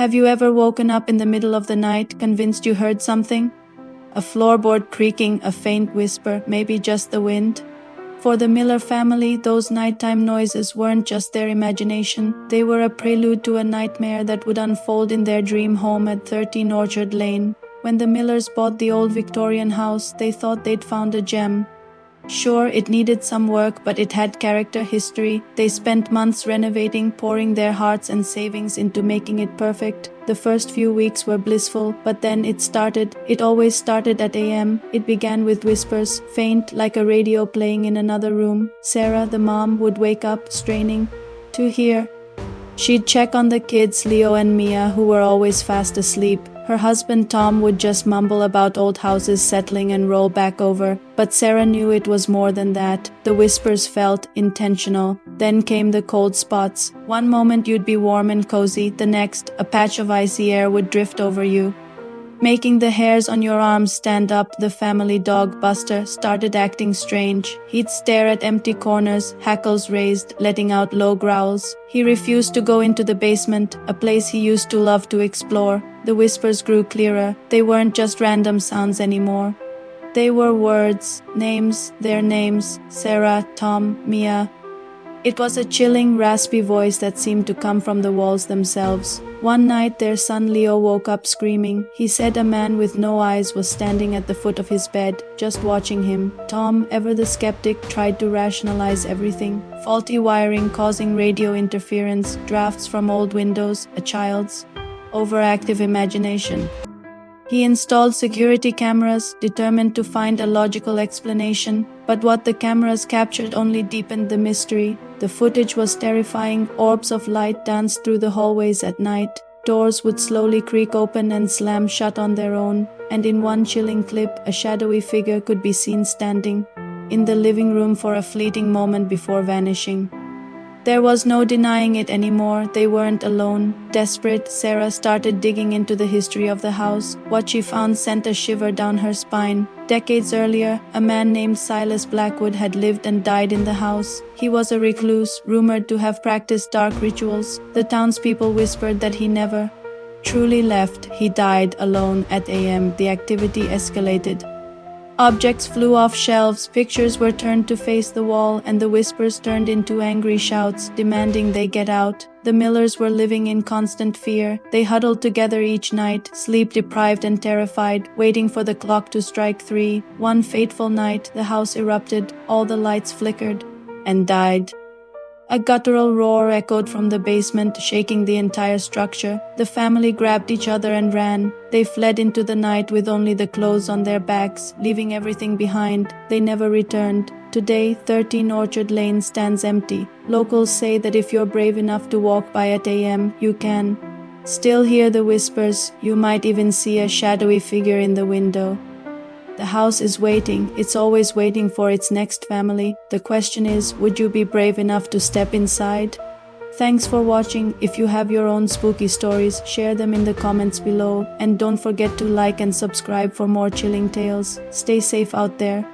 Have you ever woken up in the middle of the night, convinced you heard something? A floorboard creaking, a faint whisper, maybe just the wind? For the Miller family, those nighttime noises weren't just their imagination. They were a prelude to a nightmare that would unfold in their dream home at 13 Orchard Lane. When the Millers bought the old Victorian house, they thought they'd found a gem. Sure, it needed some work, but it had character, history. They spent months renovating, pouring their hearts and savings into making it perfect. The first few weeks were blissful, but then it started. It always started at AM. It began with whispers, faint like a radio playing in another room. Sarah, the mom, would wake up, straining to hear. She'd check on the kids, Leo and Mia, who were always fast asleep. Her husband Tom would just mumble about old houses settling and roll back over, but Sarah knew it was more than that. The whispers felt intentional. Then came the cold spots. One moment you'd be warm and cozy, the next, a patch of icy air would drift over you, making the hairs on your arms stand up. The family dog, Buster, started acting strange. He'd stare at empty corners, hackles raised, letting out low growls. He refused to go into the basement, a place he used to love to explore. The whispers grew clearer. They weren't just random sounds anymore. They were words, names, their names, Sarah, Tom, Mia. It was a chilling, raspy voice that seemed to come from the walls themselves. One night, their son Leo woke up screaming. He said a man with no eyes was standing at the foot of his bed, just watching him. Tom, ever the skeptic, tried to rationalize everything. Faulty wiring causing radio interference, drafts from old windows, a child's overactive imagination. He installed security cameras, determined to find a logical explanation, but what the cameras captured only deepened the mystery. The footage was terrifying. Orbs of light danced through the hallways at night. Doors would slowly creak open and slam shut on their own, and in one chilling clip, a shadowy figure could be seen standing in the living room for a fleeting moment before vanishing. There was no denying it anymore. They weren't alone. Desperate, Sarah started digging into the history of the house. What she found sent a shiver down her spine. Decades earlier, a man named Silas Blackwood had lived and died in the house. He was a recluse, rumored to have practiced dark rituals. The townspeople whispered that he never truly left. He died alone at AM. The activity escalated. Objects flew off shelves, pictures were turned to face the wall, and the whispers turned into angry shouts, demanding they get out. The Millers were living in constant fear. They huddled together each night, sleep-deprived and terrified, waiting for the clock to strike 3. One fateful night, the house erupted, all the lights flickered, and died. A guttural roar echoed from the basement, shaking the entire structure. The family grabbed each other and ran. They fled into the night with only the clothes on their backs, leaving everything behind. They never returned. Today, 13 Orchard Lane stands empty. Locals say that if you're brave enough to walk by at AM, you can still hear the whispers. You might even see a shadowy figure in the window. The house is waiting. It's always waiting for its next family. The question is, would you be brave enough to step inside? Thanks for watching. If you have your own spooky stories, share them in the comments below. And don't forget to like and subscribe for more chilling tales. Stay safe out there.